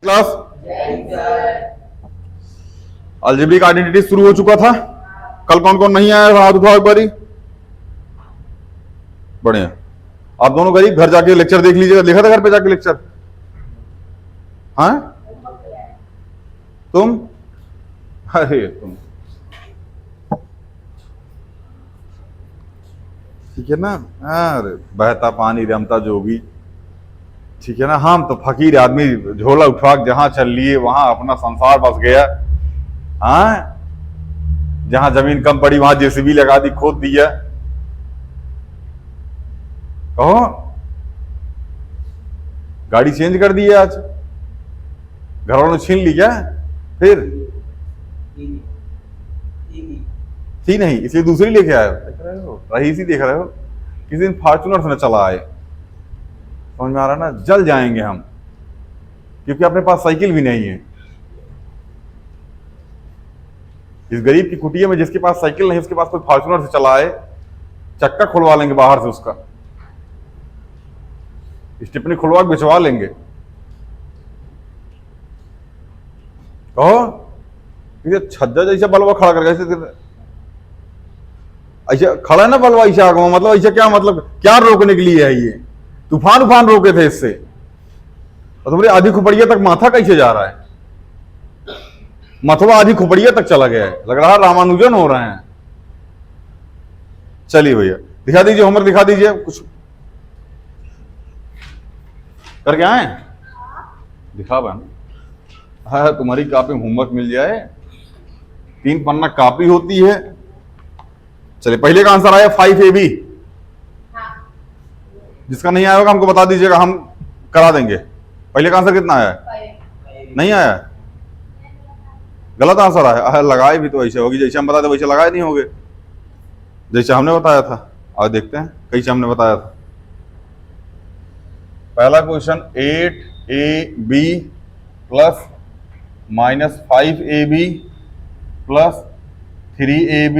Class algebraic identity शुरू हो चुका था। कल कौन कौन नहीं आया हाथ उठाओ एक बारी। बढ़िया। आप दोनों गरीब घर जाके लेक्चर देख लीजिएगा। देखा था घर पे जाके लेक्चर? हाँ तुम, अरे तुम ठीक है ना। अरे बहता पानी रमता जोगी, ठीक है ना। हम तो फकीर आदमी, झोला उठवा जहां चल लिए वहां अपना संसार बस गया। हाँ, जहां जमीन कम पड़ी वहां जेसीबी लगा दी, खोद दिया। कहो गाड़ी चेंज कर दी है आज, घर वालों ने छीन ली क्या? फिर थी नहीं इसलिए दूसरी लेके आए हो। देख रहे हो, रईस ही देख रहे हो। किसी दिन फॉर्चूनर से न चला आए। समझ में आ रहा है ना? जल जाएंगे हम, क्योंकि अपने पास साइकिल भी नहीं है। इस गरीब की कुटिया में जिसके पास साइकिल नहीं, उसके पास कोई फॉर्चूनर से चला आए, चक्का खुलवा लेंगे बाहर से, उसका स्टेपनी खुलवा के बिचवा लेंगे। कहो छज्जा जैसा बलवा खड़ा कर ऐसे ऐसा खड़ा है ना बलवा ऐसा आग में, मतलब ऐसा क्या, मतलब क्या रोकने के लिए है ये? तूफान उफान रोके थे इससे। और तुम्हारी आधी खुपड़िया तक माथा कैसे जा रहा है? मथुआ आधी खुपड़िया तक चला गया है, लग रहा है रामानुजन हो रहे हैं। चलिए भैया दिखा दीजिए, होमवर्क दिखा दीजिए कुछ करके आए। दिखा बहन, हाँ तुम्हारी कॉपी होमवर्क मिल जाए। 3 पन्ना कॉपी होती है। चलिए पहले का आंसर आया 5AB। जिसका नहीं आया होगा हमको बता दीजिएगा, हम करा देंगे। पहले का आंसर कितना आया? नहीं आया, गलत आंसर आया। लगाए भी तो ऐसे होगी जैसे हम बताए थे, वैसे लगाए नहीं होंगे जैसे हमने बताया था। और देखते हैं कैसे हमने बताया था। पहला question 8AB plus -5AB plus 3AB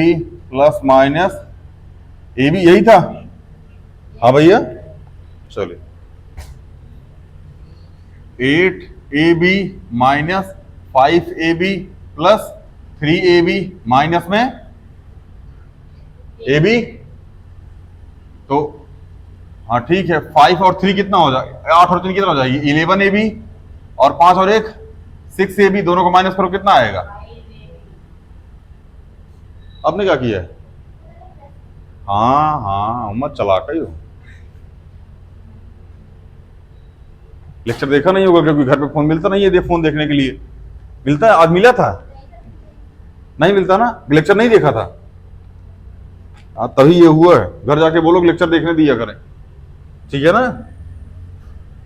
plus minus AB, यही था। हाँ भैया चलिए 8AB minus 5AB plus 3AB minus में AB। तो हाँ ठीक है, 5 और 3 कितना हो जाएगा? 8 और 3 कितना हो जाएगी? 11AB। और 5 और 1 6AB, दोनों को माइनस करो कितना आएगा? आपने क्या किया है? हाँ हाँ मत चला कर हो। लेक्चर देखा नहीं होगा क्योंकि घर पे फोन मिलता नहीं है फोन देखने के लिए। मिलता है? आज मिला था? नहीं मिलता ना, लेक्चर नहीं देखा था। तभी ये हुआ है। घर जाके बोलो लेक्चर देखने दिया करें, ठीक है ना।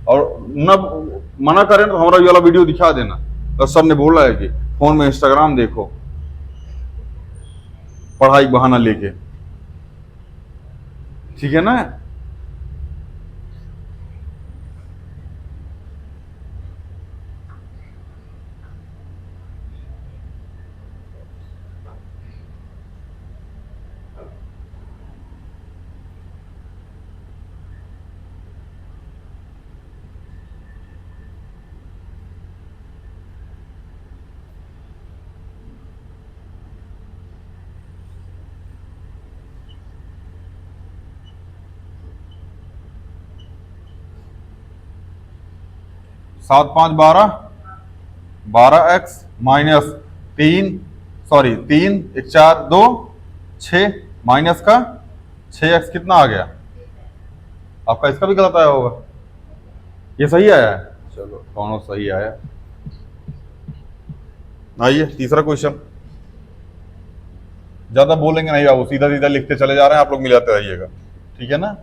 और न मना करें तो हमारा ये वाला वीडियो दिखा देना। तो सर ने बोला है कि फोन में इंस्टाग्राम देखो पढ़ाई बहाना लेके, ठीक है ना। सात 5 12, 12x माइनस 3, सॉरी 3 1 4 2 6 माइनस का 6x कितना आ गया? आपका इसका भी गलत आया होगा, ये सही आया है। चलो दोनों सही आया। आइए तीसरा क्वेश्चन। ज्यादा बोलेंगे नहीं बाबू, सीधा सीधा लिखते चले जा रहे हैं, आप लोग मिलाते रहिएगा, ठीक है ना।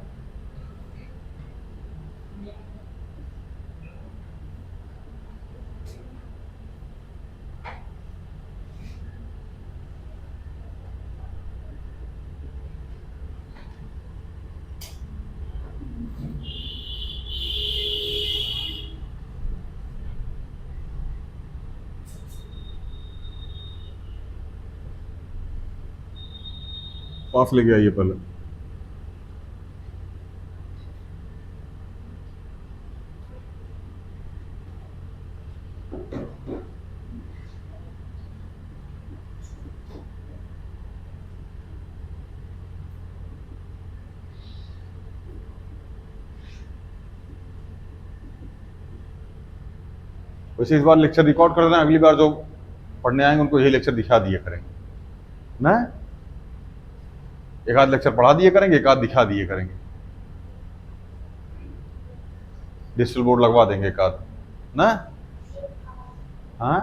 पास लेके आइए पहले। वैसे इस बार लेक्चर रिकॉर्ड कर देना, अगली बार जो पढ़ने आएंगे उनको यही लेक्चर दिखा दिए करेंगे ना, एक आध लेक्चर पढ़ा दिए करेंगे, एक आध दिखा दिए करेंगे, डिजिटल बोर्ड लगवा देंगे एक आध ना। हाँ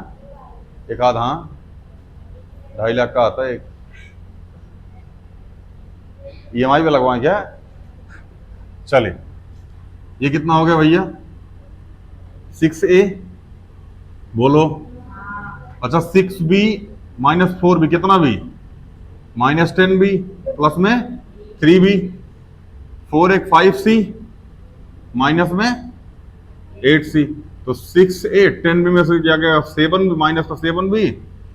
एक आध, हाँ 2.5 लाख का आता है एक, EMI पे लगवाएं क्या। चलिए ये कितना हो गया भैया 6A, बोलो। अच्छा 6B माइनस 4B कितना B, माइनस 10B प्लस में 3B, 4 एक 5C माइनस में 8C, तो 6A 10B में से क्या गया 7 माइनस का 7B,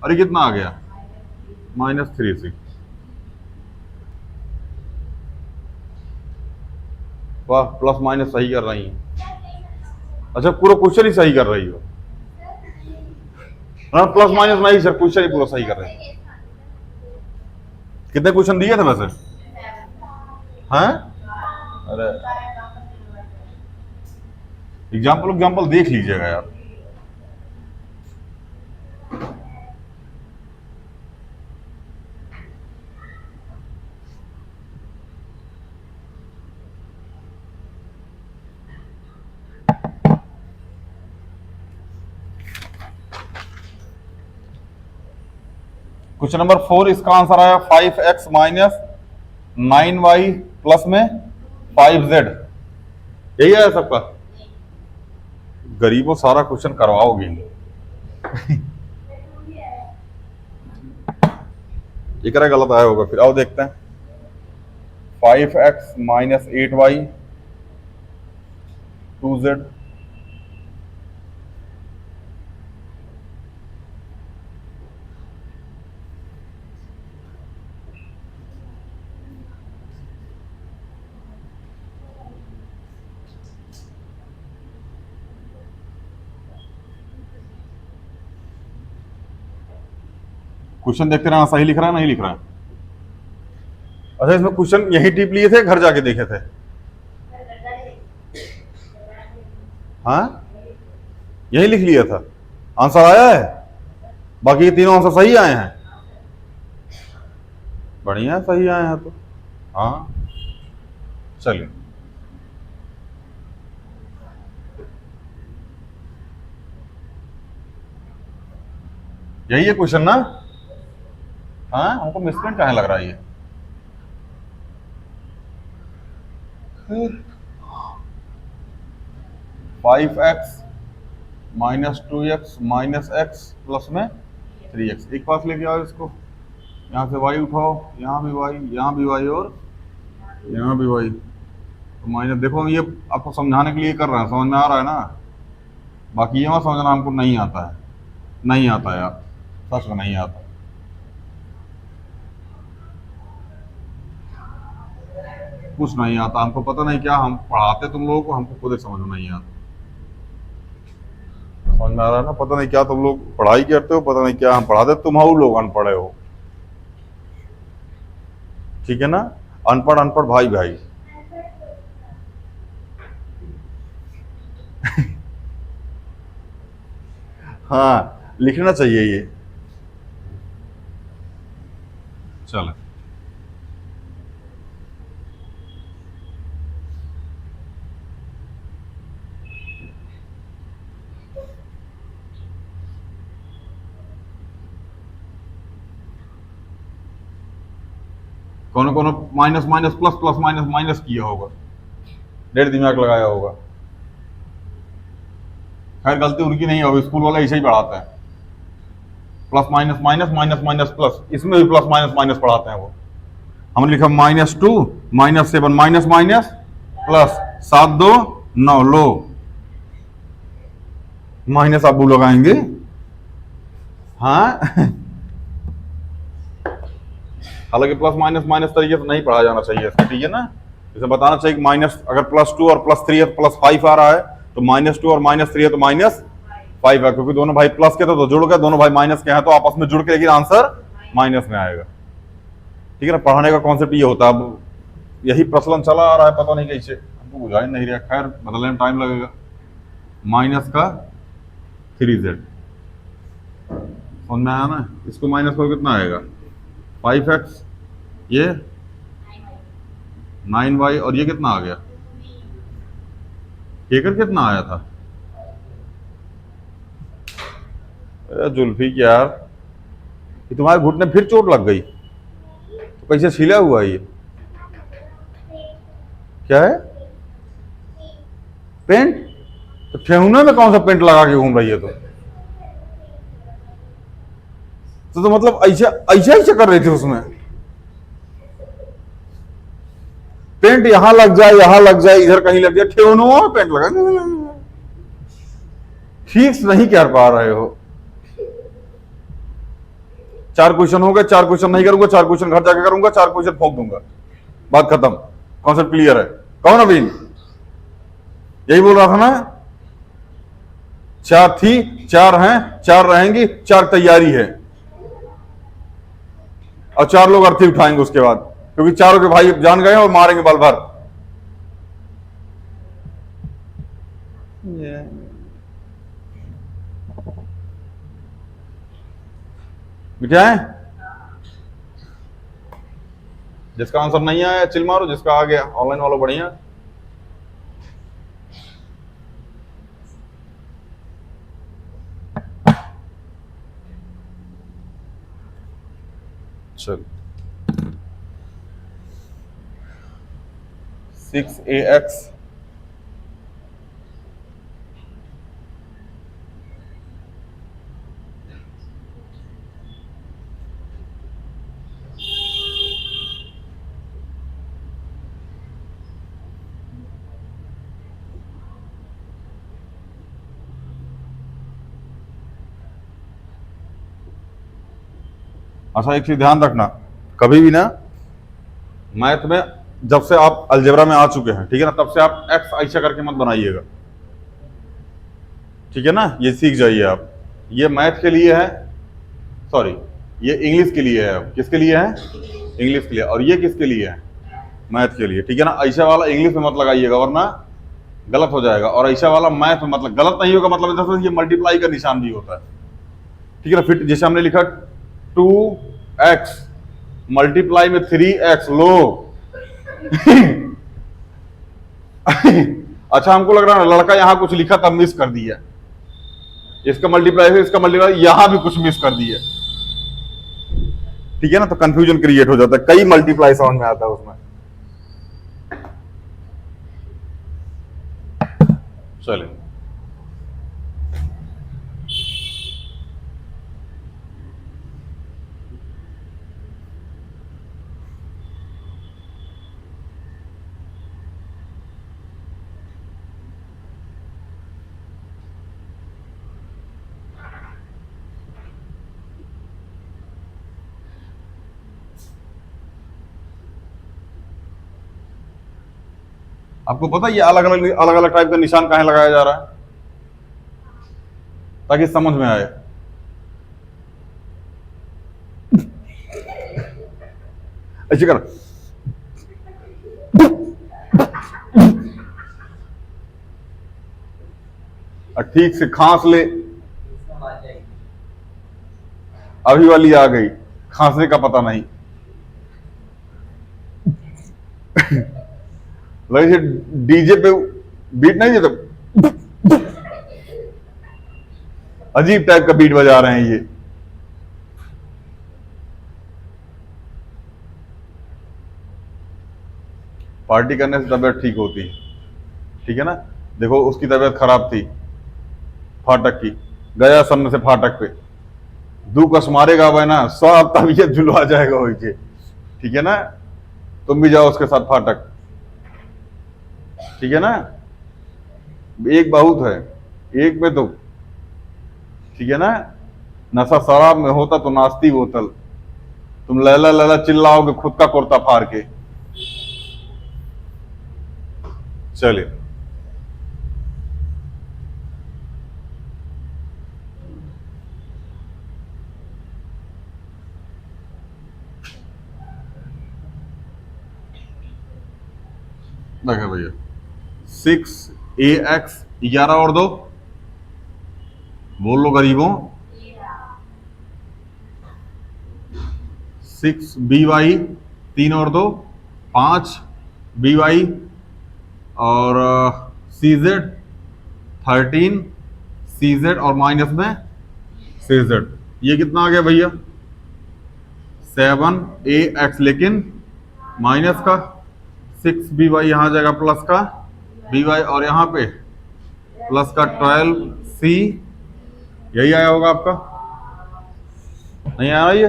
और ये कितना आ गया माइनस 3C। वाह प्लस माइनस सही कर रही है। अच्छा पूरा क्वेश्चन ही सही कर रही हो, हाँ प्लस माइनस नहीं सर, क्वेश्चन ही पूरा सही कर रहे हैं। कितने क्वेश्चन दिए थे वैसे, हैं? अरे एग्जाम्पल देख लीजिएगा यार। क्वेश्चन नंबर 4, इसका आंसर आया 5x माइनस 9y प्लस में 5z, यही है सबका। गरीबों सारा क्वेश्चन करवाओगे ये करा गलत आया होगा, फिर आओ देखते हैं। 5x minus 8y 2z, question देखते रहना, सही लिख रहा है नहीं लिख रहा है। अच्छा इसमें क्वेश्चन यही टिप लिए थे, घर जाके देखे थे? हाँ यही लिख लिया था, आंसर आया है, बाकी ये तीनों आंसर सही आए हैं। बढ़िया सही आए हैं तो, हाँ चलिए। यही है क्वेश्चन ना, हाँ हमको मिसप्रिंट कहाँ लग रहा है ये। 5x minus 2x minus x plus में 3x, एक पास लेके आओ इसको, यहाँ से y उठाओ, यहाँ भी y, यहाँ भी y और यहाँ भी y, तो माइनस। देखो ये आपको समझाने के लिए कर रहे हैं, समझ में आ रहा है ना, बाकी ये मत समझना हमको नहीं आता है, नहीं आता यार, सच में नहीं आता। कुछ नहीं आता हमको, पता नहीं क्या हम पढ़ाते तुम लोगों को, हमको खुद समझ में नहीं आता। समझ में आ रहा है ना, पता नहीं क्या तुम लोग पढ़ाई करते हो, पता नहीं क्या हम पढ़ाते, तुम लोग अनपढ़े हो, ठीक है ना, अनपढ़ अनपढ़ भाई भाई हाँ लिखना चाहिए ये। चलो कौन कौन minus minus plus plus minus minus किया होगा, डेढ़ दिमाग लगाया होगा। खैर गलती उनकी नहीं होगी, स्कूल वाले ऐसे ही पढ़ाते हैं, plus minus minus minus minus plus, इसमें भी प्लस माइनस माइनस पढ़ाते हैं वो। हमने लिखा -2 -7 माइनस माइनस प्लस 7 2 9, लो माइनस आप लगाएंगे, हाँ हालांकि प्लस माइनस माइनस तरीके से नहीं पढ़ा जाना चाहिए इसको, ठीक है ना। जैसे बताना चाहिए कि माइनस अगर +2 और +3 है तो +5 आ रहा है, तो -2 और -3 है तो -5 है, क्योंकि दोनों भाई प्लस के थे तो जुड़ गए, दोनों भाई माइनस के हैं तो आपस में जुड़ के, लेकिन आंसर माइनस में आएगा, ठीक है ना। पढ़ाने का कॉन्सेप्ट ये होता है, अब यही प्रचलन चला आ रहा है, पता नहीं कैसे, हमको बुझा ही नहीं रहा, खैर बदलने में टाइम लगेगा। माइनस का 3z। समझ में आया ना? इसको माइनस करो कितना आएगा? 5x, ये 9y, और ये कितना आ गया? केकर कितना आया था? अरे जुल्फी की यार, ये तुम्हारे घुटने फिर चोट लग गई तो कैसे छिला हुआ है ये? क्या है? पेंट? तो ठेहुने में कौन सा पेंट लगा के घूम रही है तो मतलब ऐसे ऐसे ऐसे कर रही थी उसमें? पेंट यहां लग जाए, यहां लग जाए, इधर कहीं लग जाए, ठेहुनों में पेंट लगा, ठीक नहीं कर पा रहे हो। 4 क्वेश्चन हो गए, 4 क्वेश्चन नहीं करूंगा, 4 क्वेश्चन घर जाके करूंगा, 4 क्वेश्चन फोक दूंगा, बात खत्म, कॉन्सेप्ट क्लियर है। कौन अभी यही बोल रहा था ना? 4 थी, 4 हैं, 4 रहेंगी, 4 तैयारी है, और 4 लोग अर्थी उठाएंगे उसके बाद, क्योंकि चारों के भाई जान गए और मारेंगे बल भर। मिटा है? जिसका आंसर नहीं आया चिल मारो, जिसका आ गया ऑनलाइन वालों बढ़िया। चल 6ax अच्छा, एक चीज ध्यान रखना, कभी भी ना मैथ में जब से आप अलजेब्रा में आ चुके हैं, ठीक है ना, तब से आप एक्स ऐसा करके मत बनाइएगा, ठीक है ना? ये सीख जाइए आप। ये मैथ के लिए है, सॉरी ये इंग्लिश के लिए है। किसके लिए है? इंग्लिश के लिए। और ये किसके लिए है? मैथ के लिए, ठीक है ना? ऐसा वाला इंग्लिश में मत लगाइएगा वरना गलत हो जाएगा, और ऐसा वाला मैथ में मतलब गलत नहीं होगा, मतलब जैसे ये मल्टीप्लाई का निशान भी होता है, ठीक है ना? फिर जैसे हमने लिखा 2x मल्टीप्लाई में 3x, लो अच्छा, हमको लग रहा है लड़का यहां कुछ लिखा तब मिस कर दिया, इसका मल्टीप्लाई है, इसका मल्टीप्लाई, यहां भी कुछ मिस कर दिया, ठीक है ना? तो कंफ्यूजन क्रिएट हो जाता है, कई मल्टीप्लाई समझ में आता है उसमें। चलिए आपको पता है ये अलग अलग टाइप का निशान कहां लगाया जा रहा है, ताकि समझ में आए। ऐसे कर, ठीक से खांस ले, अभी वाली आ गई, खांसने का पता नहीं लगे डीजे पे बीट नहीं देते, अजीब टाइप का बीट बजा रहे हैं ये। पार्टी करने से तबीयत ठीक होती है, ठीक है ना? देखो उसकी तबीयत खराब थी, फाटक की, गया सामने से फाटक पे, दू कस मारेगा वह ना, सब तबीयत जुलवा जाएगा वही के, ठीक है ना? तुम भी जाओ उसके साथ फाटक, ठीक है ना? एक बहुत है, एक में तो, ठीक है ना? नशा शराब में होता तो नाश्ती बोतल, तुम लैला लैला चिल्लाओगे खुद का कुर्ता फाड़ के। चलिए देखा भैया, 6ax 11 और 2 बोल लो गरीबों। 6 by 3 और 2 5 by और CZ 13 CZ और माइनस में CZ। ये कितना आ गया भैया? 7AX, लेकिन माइनस का 6BY यहाँ जाएगा प्लस का BY और यहाँ पे प्लस का 12C। यही आया होगा आपका, नहीं आया ये?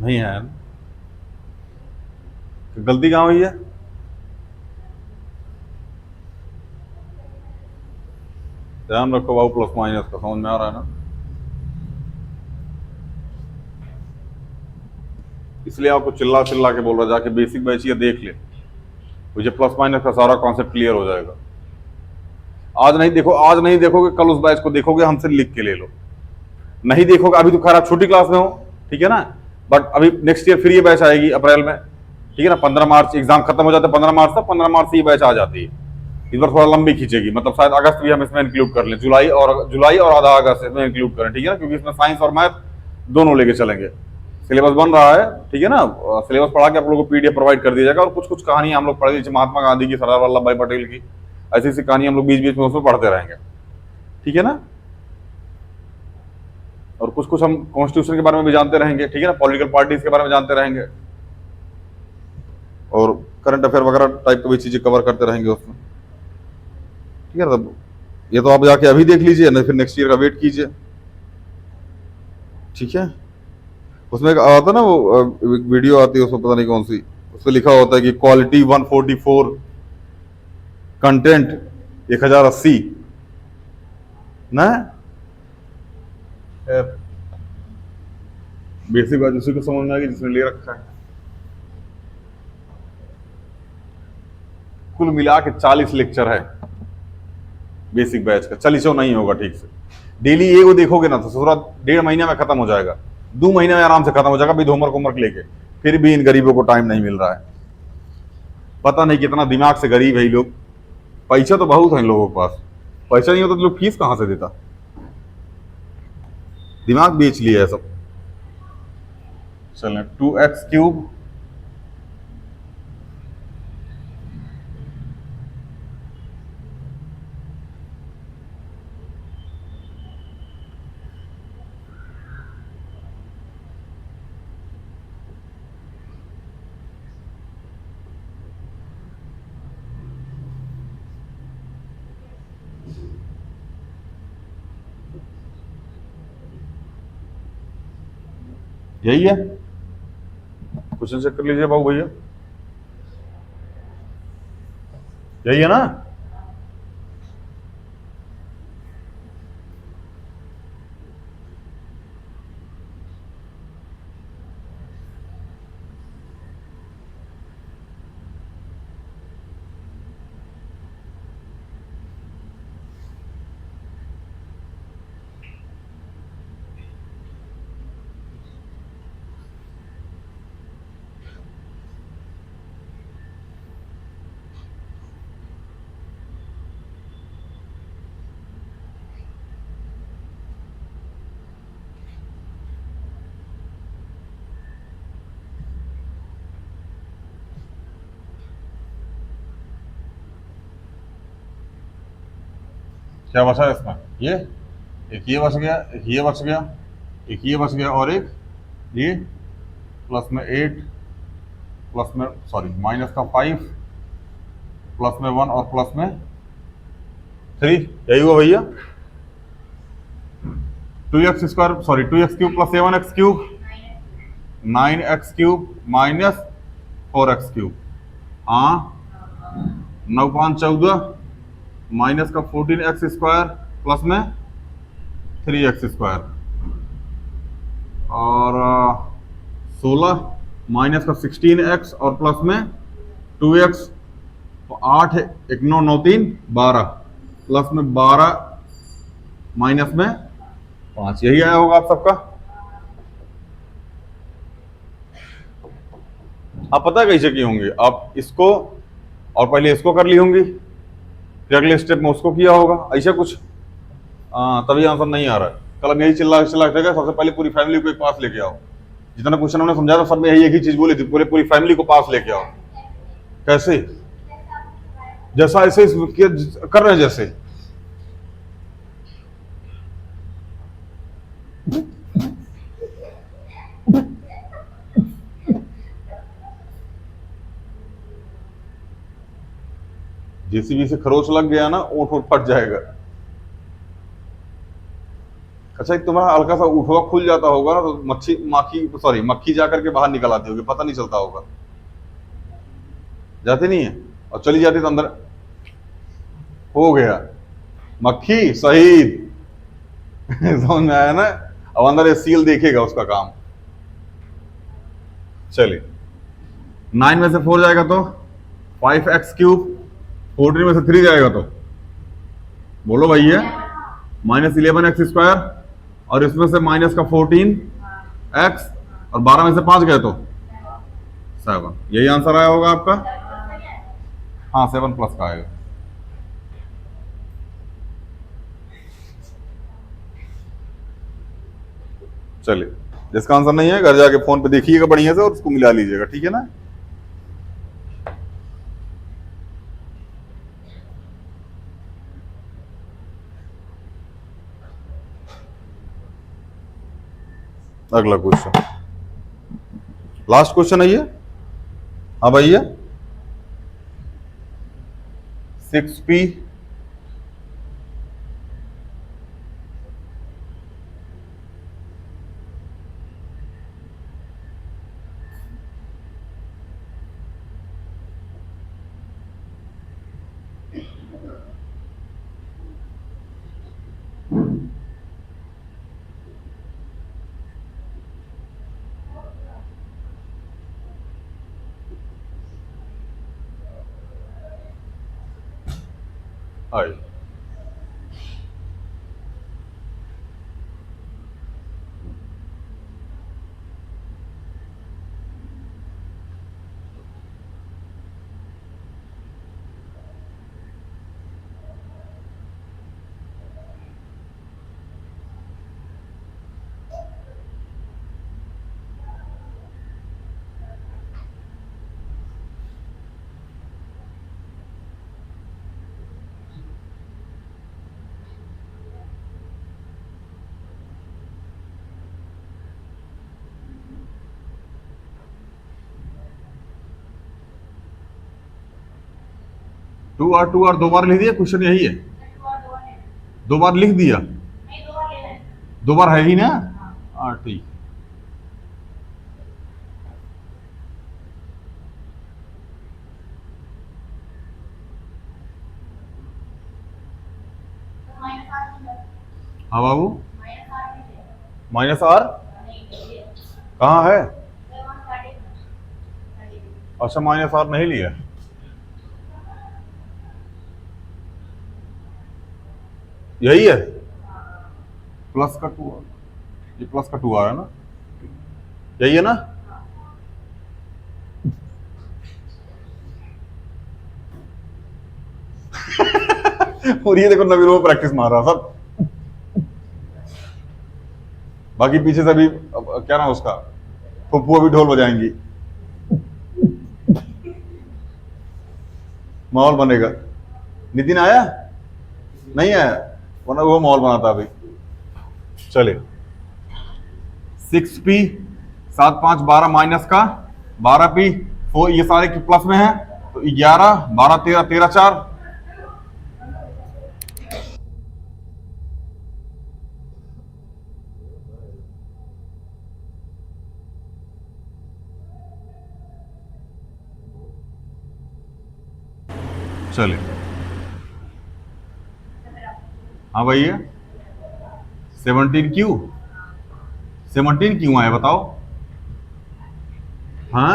नहीं आया ना? तो गलती कहाँ हुई है? ध्यान रखो बाबू, प्लस माइनस का समझ में आ रहा है ना? इसलिए आपको चिल्ला चिल्ला के बोल रहा, जाके बेसिक बैच ये देख ले, मुझे प्लस माइनस का सारा कॉन्सेप्ट क्लियर हो जाएगा। आज नहीं देखो, आज नहीं देखोगे, कल उस बैच को देखोगे, हमसे लिख के ले लो। नहीं देखोगे, अभी तो खैर आप छोटी क्लास में हो, ठीक है ना, बट अभी नेक्स्ट ईयर फिर ये बैच आएगी अप्रैल में, ठीक है ना। 15 मार्च एग्जाम खत्म हो जाता है, 15 मार्च तक, 15 मार्च से ये बैच आ जाती है। इस बार थोड़ा लंबी खींचेगी, मतलब शायद अगस्त भी हम इसमें इंक्लूड कर लें, जुलाई और आधा अगस्त इसमें इंक्लूड करें, ठीक है ना, क्योंकि इसमें साइंस और मैथ दोनों लेके चलेंगे। सिलेबस बन रहा है, ठीक है ना। सिलेबस पढ़ा के आप लोगों को PDF प्रोवाइड कर दिया जाएगा, और कुछ कुछ कहानी हम लोग पढ़ लीजिए, महात्मा गांधी की, सरदार वल्लभ भाई पटेल की, ऐसी ऐसी कहानी हम लोग बीच बीच में उसमें पढ़ते रहेंगे, ठीक है ना। और कुछ कुछ हम कॉन्स्टिट्यूशन के बारे में भी जानते रहेंगे, ठीक है ना, पॉलिटिकल पार्टीज के बारे में जानते रहेंगे, और करंट अफेयर वगैरह टाइप की भी चीजें कवर करते रहेंगे उसमें, ठीक है ना। तब ये तो आप जाके अभी देख लीजिए, नहीं फिर नेक्स्ट ईयर का वेट कीजिए, ठीक है। उसमें एक आता ना, वो एक वीडियो आती है, उसमें पता नहीं कौन सी, उसमें लिखा होता है कि क्वालिटी 144, कंटेंट 1080 ना। बेसिक बात उसी को समझ में आ गई जिसने ले रखा है। कुल मिला के 40 लेक्चर है बेसिक बैच का, 40 नहीं होगा ठीक से। डेली ये वो देखोगे ना तो पूरा 1.5 महीने में खत्म हो जाएगा, 2 महीने में आराम से खत्म हो जाएगा, विद होमवर्क लेके। फिर भी इन गरीबों को टाइम नहीं मिल रहा है, पता नहीं कितना दिमाग से गरीब है ये लोग। पैसा तो बहुत है इन लोगों के पास, पैसा नहीं होता तो लोग फीस कहां से देता, दिमाग बेच लिया है सब। चलें, 2x³ यही है। क्वेश्चन चेक कर लीजिए बाबू भैया, यही है ना। क्या बचा है इसमें? ये एक ये बच गया, एक ये बच गया, एक ये बच गया, और एक ये प्लस में 8, प्लस में सॉरी माइनस का 5, प्लस में 1 और प्लस में 3, यही हुआ भैया। 2x² sorry 2x³ plus 7x³ 9x³ minus 4x³। हाँ, 9 5 14 माइनस का 14x² प्लस में 3x² और 16 माइनस का 16x और प्लस में 2x, तो 8 1 9 9 3 12 प्लस में 12 माइनस में 5, यही आया होगा आप सबका। आप पता है कैसे किए होंगे, आप इसको और पहले इसको कर ली होंगी, फिर अगले स्टेप में उसको किया होगा, ऐसा कुछ। तभी आंसर नहीं आ रहा है। कल हम यही चिल्ला चिल्ला रहेगा, सबसे पहले पूरी फैमिली को एक पास लेके आओ। जितना क्वेश्चन हमने समझाया था सब में यही एक ही चीज बोली थी, पूरी फैमिली को पास लेके आओ। कैसे? जैसा ऐसे कर रहे हैं जैसे। जेसीबी से खरोच लग गया ना, ऊँट ऊँट फट जाएगा। अच्छा, एक तुम्हारा हल्का सा उठवा खुल जाता होगा ना, तो मक्खी जा करके बाहर निकल आती होगी, पता नहीं चलता होगा। जाती नहीं है, और चली जाती तो अंदर हो गया मक्खी शहीद। समझ में आया ना? अब अंदर ये सील देखेगा उसका काम। चलिए, 9 में से 4 जाएगा तो 5x³ 14 में से 3 जाएगा तो बोलो भैया -11x², और इसमें से माइनस का 14x, और 12 में से 5 गए तो 7। यही आंसर आया होगा आपका। हाँ, 7 प्लस का आएगा। चलिए, जिसका आंसर नहीं है घर जाके फोन पे देखिएगा बढ़िया से और उसको मिला लीजिएगा, ठीक है ना? अगला क्वेश्चन, लास्ट क्वेश्चन है ये। हाँ भैया, 6p आई। टू आर 2 बार लिख दिया, क्वेश्चन यही है। 2 बार लिख दिया, 2 बार है ही ना। हाँ ठीक। हाँ बाबू, -r कहाँ है? अच्छा, -r नहीं लिया। यही है, प्लस का 2, ये प्लस का 2 आ रहा है ना, यही है ना? और ये देखो नवीन वो प्रैक्टिस मार रहा सब, बाकी पीछे से भी क्या ना उसका फुप्पू अभी ढोल बजाएंगी, माहौल बनेगा। नितिन आया नहीं आया, वरना वो माहौल बनाता अभी। चले, 6p 7 5 12 माइनस का 12p 4, ये सारे प्लस में है तो 11 12 13 13 4। चलिए, हाँ भैया, 17 क्यों आया बताओ? हाँ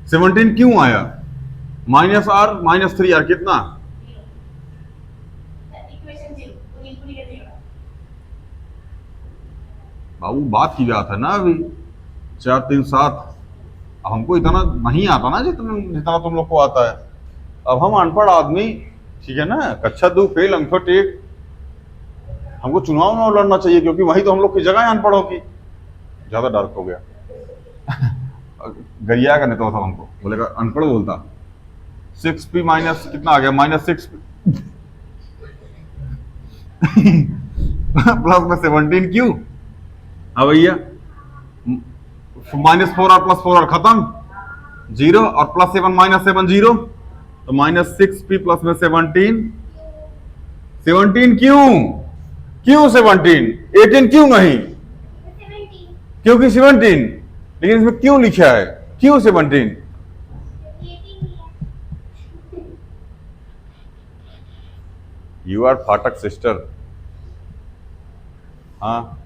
17 क्यों आया? -r -3r कितना? बाबू बात की बात है ना, अभी 4 3 7 हमको इतना नहीं आता ना जितना जितना तुम लोग को आता है। अब हम अनपढ़ आदमी, ठीक है ना, कक्षा 2 फेल, अंक टेक, हमको चुनाव में लड़ना चाहिए क्योंकि वही तो हम लोग की जगह है अनपढ़ों की। ज्यादा डार्क हो गया। गरिया का नहीं तो हमको बोलेगा अनपढ़ बोलता। 6p माइनस कितना आ गया, -6p प्लस में 17q। हाँ भैया, -4 और +4 और खत्म 0, और +7 -7 0, तो -6p प्लस में 17। 17 क्यों, क्यों 17, 18 क्यों नहीं? क्योंकि 17, लेकिन इसमें क्यों लिखा है, क्यों 17? यू आर फाटक सिस्टर। हाँ,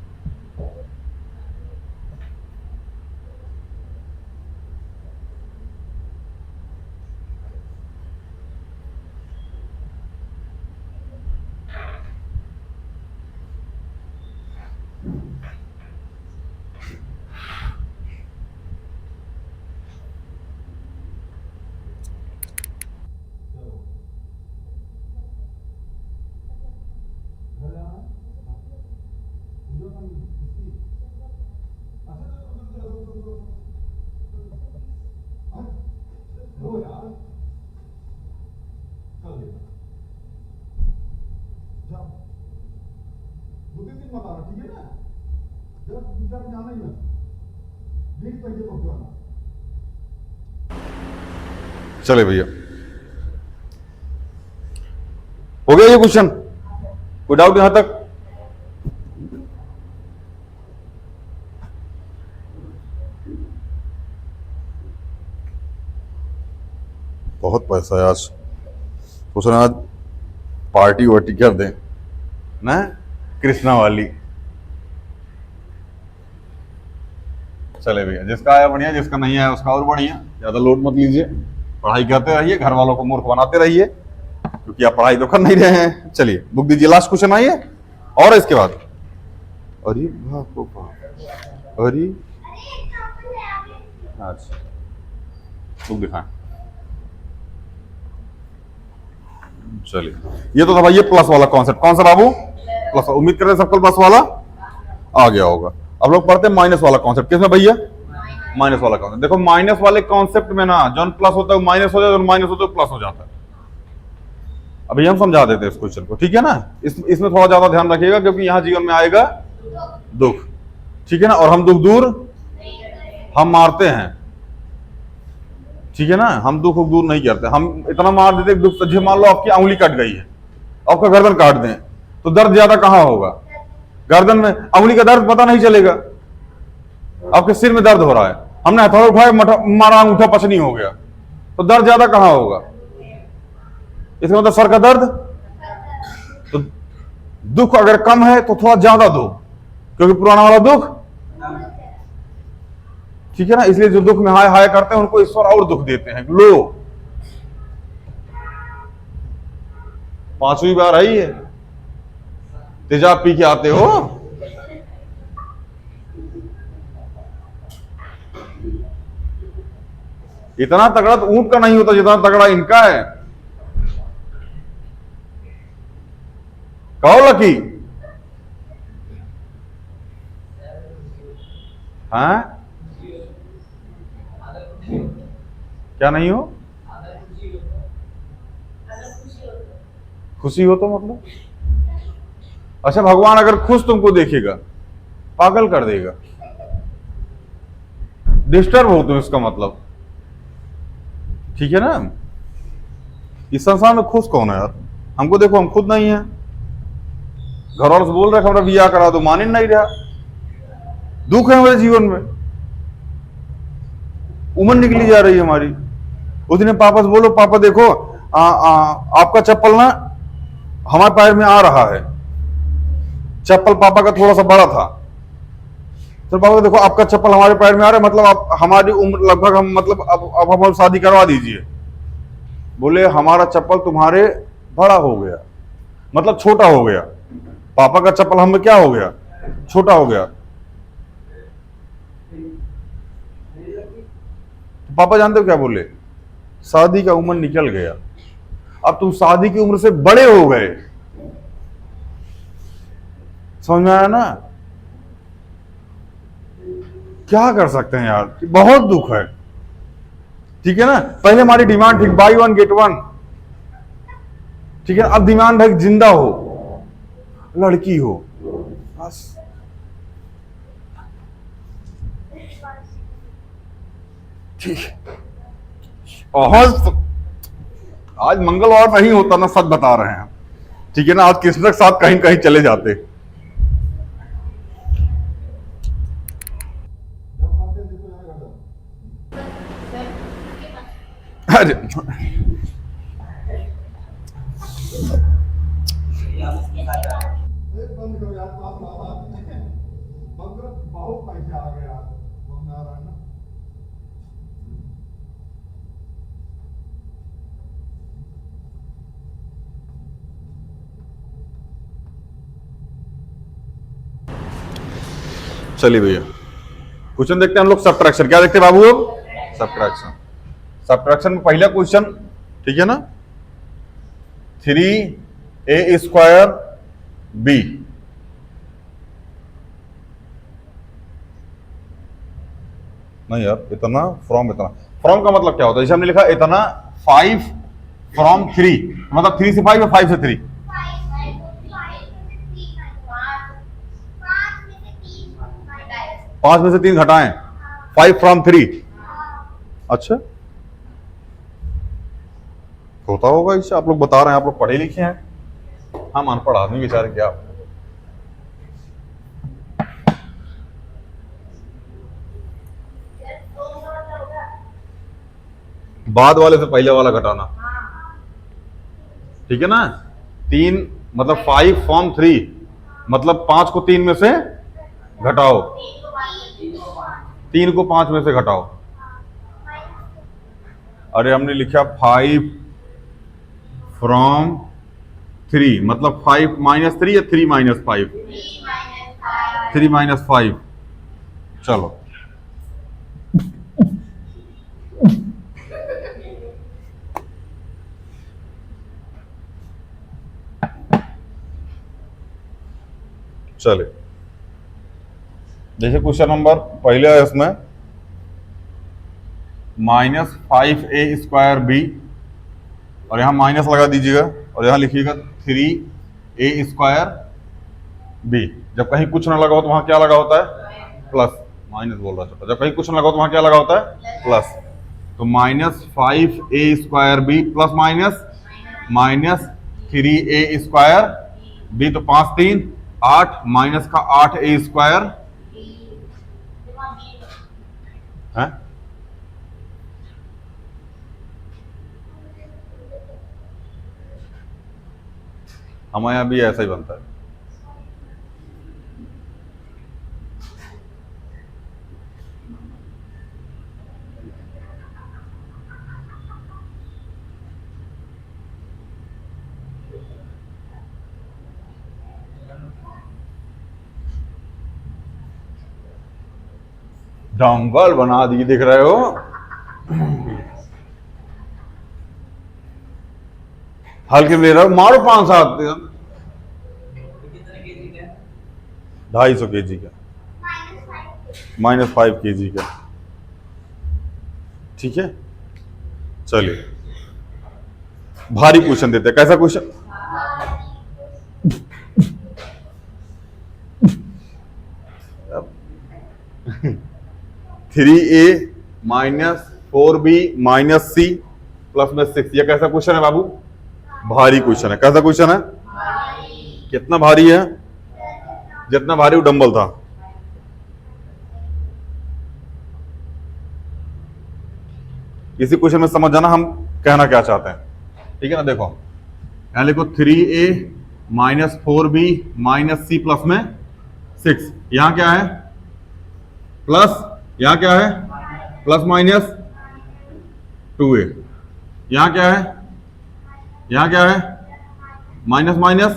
चले भैया, हो गया ये क्वेश्चन, कोई डाउट यहां तक? बहुत पैसा है आज, सोच रहे आज पार्टी वार्टी कर दें ना, कृष्णा वाली। चले भैया, जिसका आया बढ़िया, जिसका नहीं आया उसका और बढ़िया। ज्यादा लोड मत लीजिए, पढ़ाई करते रहिए, घर वालों को मूर्ख बनाते रहिए, क्योंकि आप पढ़ाई तो कर नहीं रहे हैं। चलिए बुक दीजिए, लास्ट क्वेश्चन आइए। और इसके बाद अरे बाप रे बाप, अरे अच्छा बुक दिखाएं। चलिए, ये तो था भाई ये प्लस वाला कॉन्सेप्ट। कौन सा बाबू? प्लस। उम्मीद कर रहे हैं सबको प्लस वाला आ गया होगा। अब लोग पढ़ते हैं माइनस वाला कॉन्सेप्ट। किसमें भैया? माइनस वाला कॉन्सेप्ट। देखो माइनस वाले कॉन्सेप्ट में ना, जो प्लस होता है माइनस हो जाता है, माइनस होता है प्लस हो जाता है। अभी हम समझा देते हैं इस क्वेश्चन को, ठीक है ना। इसमें थोड़ा ज्यादा ध्यान रखिएगा, क्योंकि यहां जीवन में आएगा दुख, ठीक है ना, और हम दुख दूर हम मारते हैं, ठीक है ना, हम दुख दूर नहीं करते। हम इतना मार देते दुख सज्जे, मान लो आपकी उंगली कट गई है, आपका गर्दन काट दें, तो दर्द ज्यादा कहां होगा? गर्दन में। उंगली का दर्द पता नहीं चलेगा, आपके सिर में दर्द हो रहा है, हमने हथौड़ा उठाया, मारा, अंगूठा पचनी हो गया, तो दर्द ज्यादा कहां होगा? इसका मतलब सर का दर्द। तो दुख अगर कम है तो थोड़ा ज्यादा दो, क्योंकि पुराना वाला दुख, ठीक है ना। इसलिए जो दुख में हाय हाय करते हैं उनको ईश्वर और दुख देते हैं। लो 5वीं बार आई है, तेजाब पी के आते हो। इतना तगड़ा तो ऊंट का नहीं होता जितना तगड़ा इनका है। कहो लकी, हाँ क्या नहीं हो? खुशी हो तो मतलब, अच्छा भगवान अगर खुश तुमको देखेगा पागल कर देगा, डिस्टर्ब हो तुम, इसका मतलब, ठीक है ना। इस संसार में खुश कौन है यार? हमको देखो, हम खुद नहीं है। घर वालों से बोल रहे हमारा बियाह करा दो, मान ही नहीं रहा। दुख है हमारे जीवन में, उम्र निकली जा रही है हमारी। उस दिन पापा से बोलो, पापा देखो आपका चप्पल ना हमारे पैर में आ रहा है। चप्पल पापा का थोड़ा सा बड़ा था, तो पापा देखो आपका चप्पल हमारे पैर में आ रहा है, मतलब आप हमारी उम्र लगभग, हम मतलब अब हम शादी करवा दीजिए। बोले हमारा चप्पल तुम्हारे बड़ा हो गया, मतलब छोटा हो गया। पापा का चप्पल हम में क्या हो गया? छोटा हो गया। पापा जानते हो क्या बोले? शादी का उम्र निकल गया, अब तुम शादी की उम्र से बड़े हो गए। समझ में आया ना? क्या कर सकते हैं यार, बहुत दुख है। ठीक है ना, पहले हमारी डिमांड थी बाई वन गेट वन, ठीक है, अब डिमांड है जिंदा हो, लड़की हो, बस। ठीक है, आज मंगलवार नहीं होता ना, सच बता रहे हैं, ठीक है ना, आज कृष्ण के साथ कहीं कहीं चले जाते। अरे बहुत पैसे आ गए यार, चलिए भैया क्वेश्चन देखते हैं हम लोग। सब्ट्रैक्शन क्या देखते हैं बाबू? अब सब्ट्रैक्शन। सब्ट्रैक्शन में पहला क्वेश्चन, ठीक है ना, 3a² b, नहीं यार, इतना फ्रॉम इतना, फ्रॉम का मतलब क्या होता है? जैसे हमने लिखा इतना 5 फ्रॉम 3, मतलब 3 से 5 या 5 से 3? 5 में से 3 घटाएं, 5 फ्रॉम 3। अच्छा, होता होगा इससे, आप लोग बता रहे हैं, आप लोग पढ़े लिखे हैं, हम अनपढ़ आदमी बेचारे क्या। बाद वाले से पहले वाला घटाना, ठीक है ना। 3 मतलब 5 फ्रॉम 3, मतलब 5 को 3 में से घटाओ, 3 को 5 में से घटाओ। अरे हमने लिखा 5 फ्रॉम 3, मतलब 5 माइनस 3 या 3 माइनस 5? 3 माइनस 5। चलो चले, देखिए क्वेश्चन नंबर पहले है इसमें -5a² b, और यहां माइनस लगा दीजिएगा और यहां लिखिएगा 3a² b। जब कहीं कुछ ना लगा हो तो वहां क्या लगा होता है? प्लस। माइनस बोल रहा था, जब कहीं कुछ ना लगा हो तो वहां क्या लगा होता है? प्लस। तो -5a² b plus minus 3a² b, तो 5 3 8, माइनस का 8a² है। हमारे यहाँ भी ऐसा ही बनता है। जंगल बना दिए, दिख रहे हो? हल्के में ले रहा हो, मारो 5 7, 250 kg का, -5 kg का, ठीक है। चलिए भारी क्वेश्चन देते हैं। कैसा क्वेश्चन? थ्री ए -4b -c प्लस में 6, ये कैसा क्वेश्चन है बाबू? भारी क्वेश्चन है। कैसा क्वेश्चन है? कितना भारी है? जितना भारी वो डंबल था। इसी क्वेश्चन में समझ जाना हम कहना क्या चाहते हैं, ठीक है ना। देखो यहां लिखो 3a -4b -c प्लस में 6, यहां क्या है? प्लस, यहां क्या है? प्लस माइनस 2a, यहां क्या है? यहां क्या है? माइनस माइनस,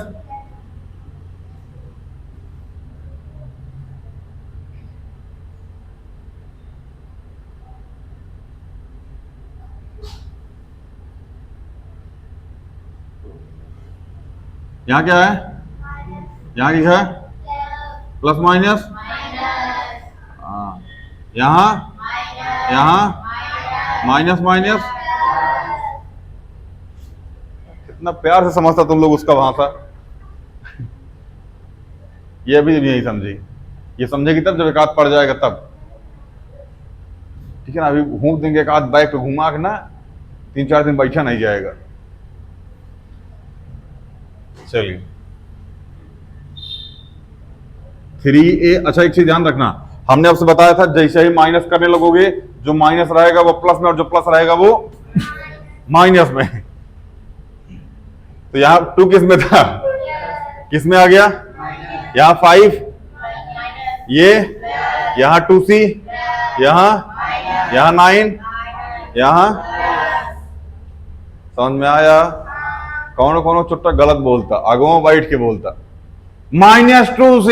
यहाँ क्या है, यहाँ लिखा है प्लस माइनस, हाँ यहाँ यहाँ माइनस माइनस। कितना प्यार से समझता तुम लोग उसका भाषा। ये अभी भी नहीं समझी, ये समझेगी तब जब एक आध पड़ जाएगा तब, ठीक है ना। अभी घूम देंगे एक आध बाइक पे घुमा के ना, 3-4 दिन बैठा नहीं जाएगा। चलिए 3a। अच्छा एक चीज ध्यान रखना, हमने आपसे बताया था जैसे ही माइनस करने लगोगे, जो माइनस रहेगा वो प्लस में और जो प्लस रहेगा वो माइनस में। तो यहाँ 2 किस में था, किस में आ गया, यहाँ 5, ये यहाँ 2c, यहाँ 9, यहाँ। समझ में आया। कौन कौन चुट्टा गलत बोलता, आगो बैठ के बोलता -2c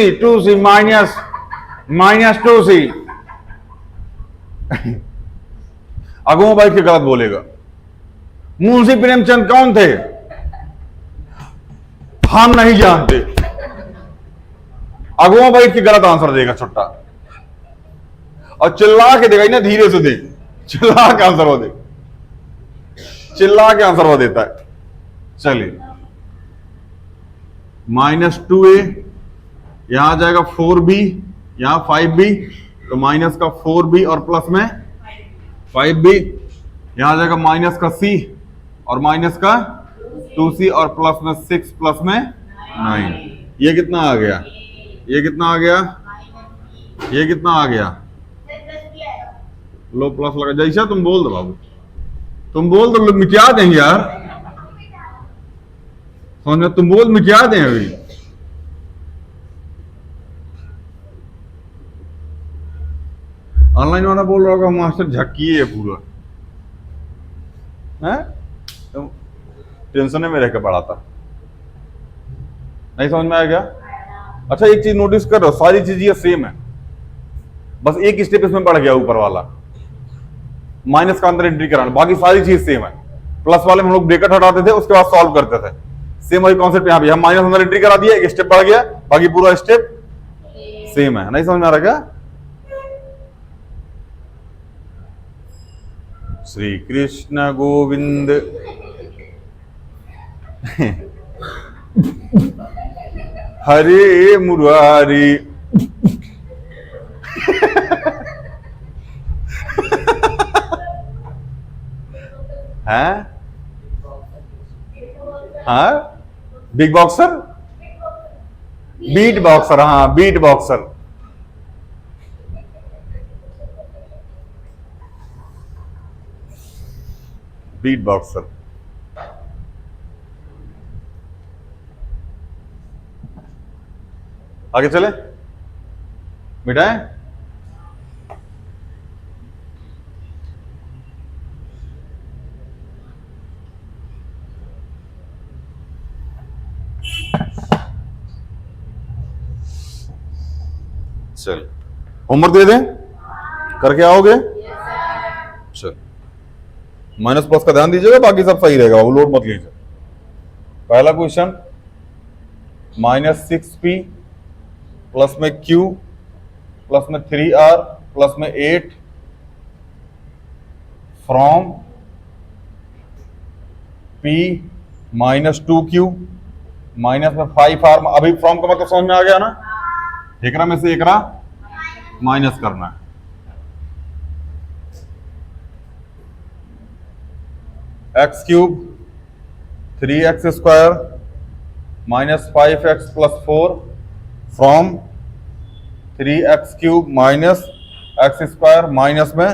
-2c, आगो बैठ के गलत बोलेगा। मुंशी प्रेमचंद कौन थे, हम नहीं जानते, अगुआ बैठ के गलत आंसर देगा छुट्टा, और चिल्ला के देगा ना, धीरे से दे, चिल्ला के आंसर वो दे, चिल्ला के आंसर वो देता है। चलिए -2a, यहां आ जाएगा 4b, यहां 5b, तो माइनस का 4b और प्लस में 5b, यहां आ जाएगा माइनस का c और माइनस का 2c और प्लस में 6 प्लस में 9। ये कितना आ गया, ये कितना आ गया, ये कितना आ गया, लो प्लस लगा, जैसा तुम बोल दो बाबू, तुम बोल दो, मिटा देंगे यार, समझ में, तुम बोल मिटा दें अभी। ऑनलाइन वाला बोल रहा होगा मास्टर झक्की है पूरा, है तो टेंशन में रह के पढ़ा था, नहीं समझ में आ गया। अच्छा एक चीज नोटिस कर रहे हो, सारी चीज ये सेम है, बस एक स्टेप इसमें बढ़ गया ऊपर वाला, माइनस का अंदर एंट्री कराना, बाकी सारी चीज सेम है। प्लस वाले में हम लोग ब्रेकेट हटाते थे, उसके बाद सॉल्व करते थे, सेम वही कॉन्सेप्ट यहाँ भी, हम माइनस अंदर एंट्री करा दिया, एक स्टेप बढ़ गया, बाकी पूरा स्टेप सेम है। नहीं समझ में आ रहा क्या। श्री कृष्ण गोविंद हरे मुरारी। हैं, हाँ बिग बॉक्सर, बीट बॉक्सर, हाँ बीट बॉक्सर। बीट बॉक्सर, आगे चले, मिटाएं। चल होमवर्क दे दें, करके आओगे। चल माइनस प्लस का ध्यान दीजिएगा, बाकी सब सही रहेगा, वो लोड मत लीजिए। पहला क्वेश्चन, -6p प्लस में q प्लस में 3r प्लस में 8 फ्रॉम p -2q माइनस में 5r। अभी फ्रॉम का मतलब समझ में आ गया ना, एकरा में से एकरा माइनस करना है। x³ 3x² -5x + 4 from 3x³ -x² minus में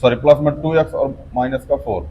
सॉरी प्लस में 2x और माइनस का 4।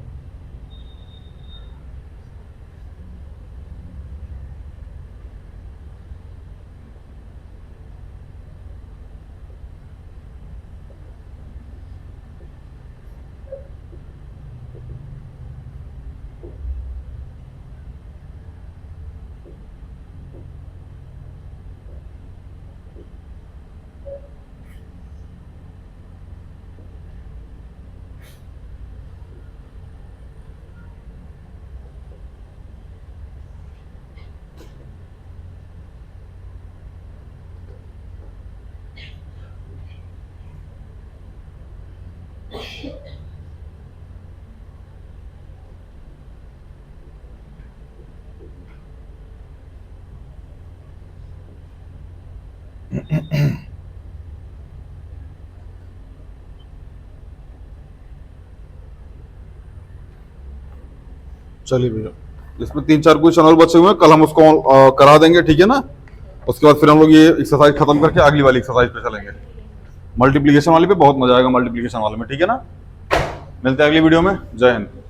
चलिए भैया, इसमें 3-4 क्वेश्चन और बचे हुए हैं, कल हम उसको करा देंगे, ठीक है ना। उसके बाद फिर हम लोग ये एक्सरसाइज खत्म करके अगली वाली एक्सरसाइज पे चलेंगे। मल्टीप्लिकेशन वाले पे बहुत मजा आएगा, मल्टीप्लिकेशन वाले में, ठीक है ना। मिलते हैं अगली वीडियो में। जय हिंद।